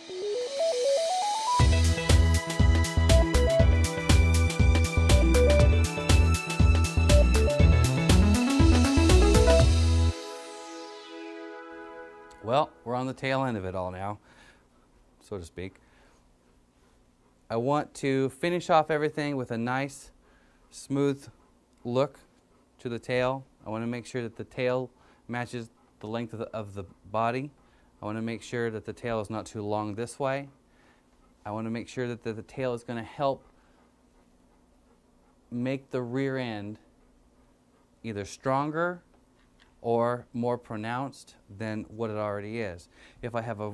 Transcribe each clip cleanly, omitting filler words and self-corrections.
Well, we're on the tail end of it all now, so to speak. I want to finish off everything with a nice, smooth look to the tail. I want to make sure that the tail matches the length of the body. I want to make sure that the tail is not too long this way. I want to make sure that the tail is going to help make the rear end either stronger or more pronounced than what it already is. If I have a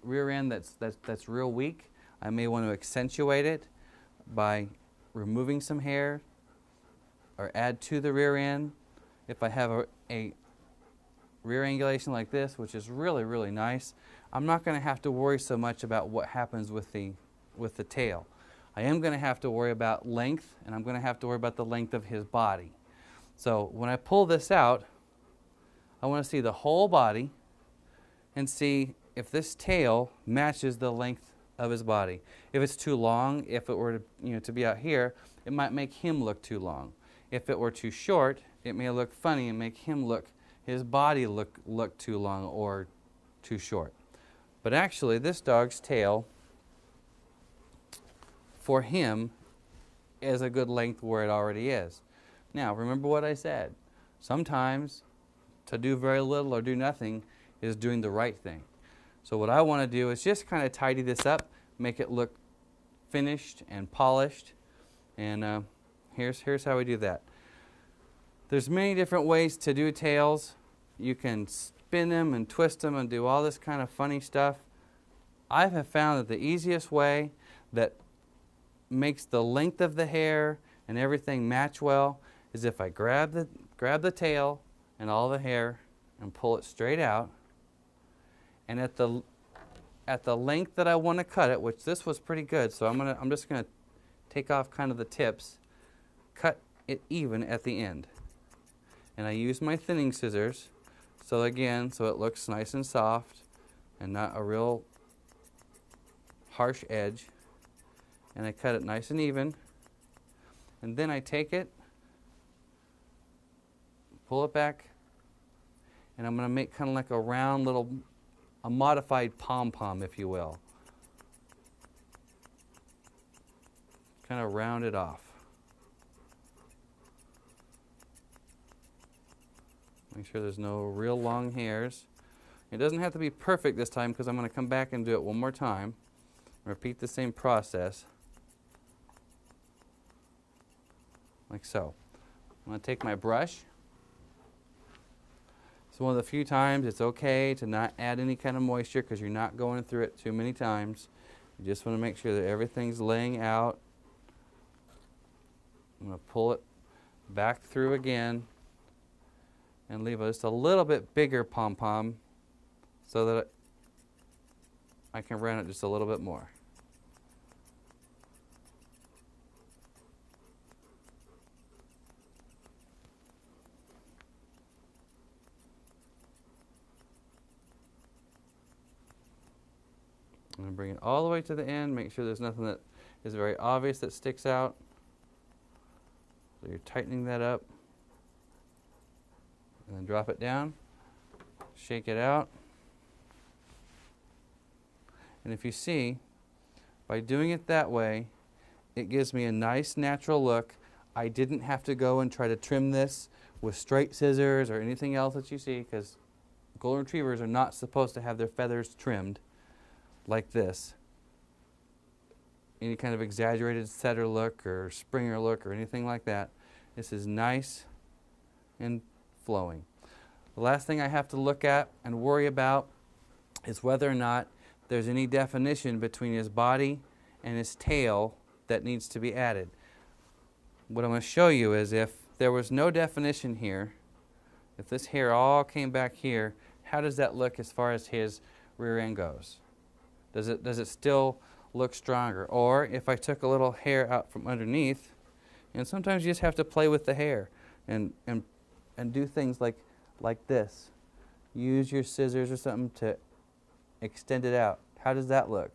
rear end that's real weak, I may want to accentuate it by removing some hair or add to the rear end. If I have a rear angulation like this, which is really, really nice, I'm not going to have to worry so much about what happens with the tail. I am going to have to worry about length, and I'm going to have to worry about the length of his body. So when I pull this out, I want to see the whole body and see if this tail matches the length of his body. If it's too long, if it were to be out here, it might make him look too long. If it were too short, it may look funny and make his body look too long or too short. But actually, this dog's tail, for him, is a good length where it already is. Now, remember what I said. Sometimes to do very little or do nothing is doing the right thing. So what I want to do is just kind of tidy this up, make it look finished and polished. And here's how we do that. There's many different ways to do tails. You can spin them and twist them and do all this kind of funny stuff. I have found that the easiest way that makes the length of the hair and everything match well is if I grab the tail and all the hair and pull it straight out, and at the length that I want to cut it, which this was pretty good, so I'm just gonna take off kind of the tips, cut it even at the end. And I use my thinning scissors, so it looks nice and soft and not a real harsh edge. And I cut it nice and even. And then I take it, pull it back, and I'm going to make kind of like a round a modified pom-pom, if you will. Kind of round it off. Make sure there's no real long hairs. It doesn't have to be perfect this time because I'm going to come back and do it one more time. Repeat the same process. Like so. I'm going to take my brush. It's one of the few times it's okay to not add any kind of moisture because you're not going through it too many times. You just want to make sure that everything's laying out. I'm going to pull it back through again and leave just a little bit bigger pom-pom so that I can round it just a little bit more. I'm going to bring it all the way to the end, make sure there's nothing that is very obvious that sticks out. So you're tightening that up. And then drop it down, shake it out. And if you see, by doing it that way, it gives me a nice natural look. I didn't have to go and try to trim this with straight scissors or anything else that you see, because golden retrievers are not supposed to have their feathers trimmed like this. Any kind of exaggerated setter look or Springer look or anything like that. This is nice and flowing. The last thing I have to look at and worry about is whether or not there's any definition between his body and his tail that needs to be added. What I'm going to show you is if there was no definition here, if this hair all came back here, how does that look as far as his rear end goes? Does it still look stronger? Or if I took a little hair out from underneath, and sometimes you just have to play with the hair and do things like this. Use your scissors or something to extend it out. How does that look?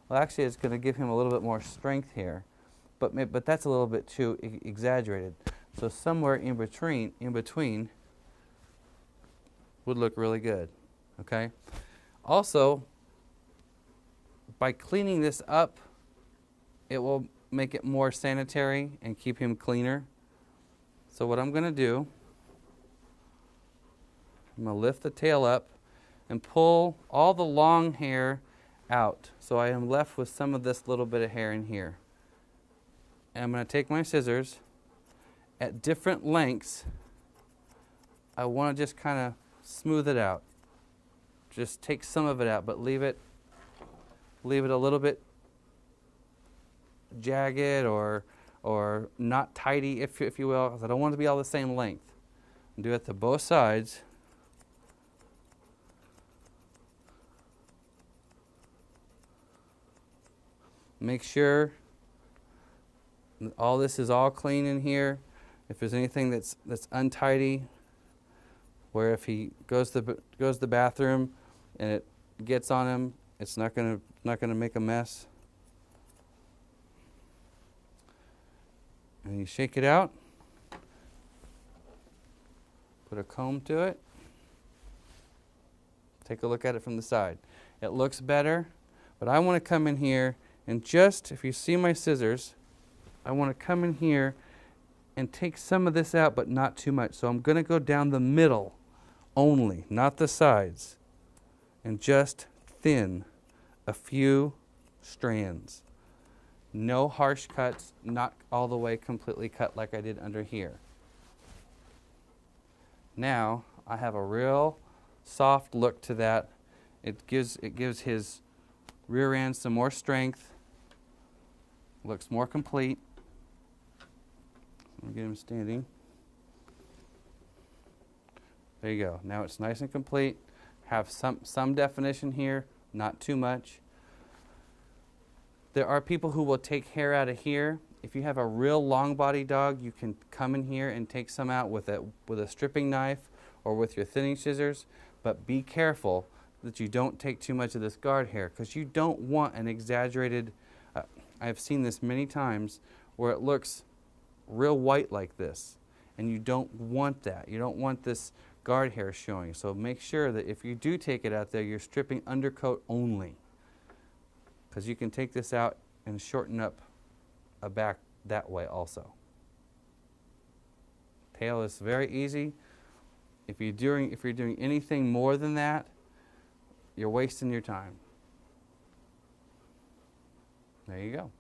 Well, actually, it's going to give him a little bit more strength here, but that's a little bit too exaggerated. So somewhere in between would look really good. Okay. Also, by cleaning this up, it will make it more sanitary and keep him cleaner. So what I'm going to do, I'm going to lift the tail up and pull all the long hair out. So I am left with some of this little bit of hair in here. And I'm going to take my scissors at different lengths. I want to just kind of smooth it out. Just take some of it out, but leave it a little bit jagged or not tidy, if you will, because I don't want it to be all the same length. Do it to both sides. Make sure all this is all clean in here. If there's anything that's untidy, where if he goes to the bathroom and it gets on him, it's not gonna make a mess. And you shake it out. Put a comb to it. Take a look at it from the side. It looks better, but I want to come in here and just, if you see my scissors, I want to come in here and take some of this out, but not too much. So I'm going to go down the middle only, not the sides, and just thin a few strands. No harsh cuts, not all the way completely cut like I did under here. Now I have a real soft look to that. It gives his rear end some more strength. Looks more complete. Let me get him standing. There you go. Now it's nice and complete. Have some definition here, not too much. There are people who will take hair out of here. If you have a real long body dog, you can come in here and take some out with a stripping knife or with your thinning scissors. But be careful that you don't take too much of this guard hair, because you don't want an exaggerated, I've seen this many times, where it looks real white like this. And you don't want that. You don't want this guard hair showing. So make sure that if you do take it out there, you're stripping undercoat only. Because you can take this out and shorten up a back that way also. Tail is very easy. If you're doing anything more than that, you're wasting your time. There you go.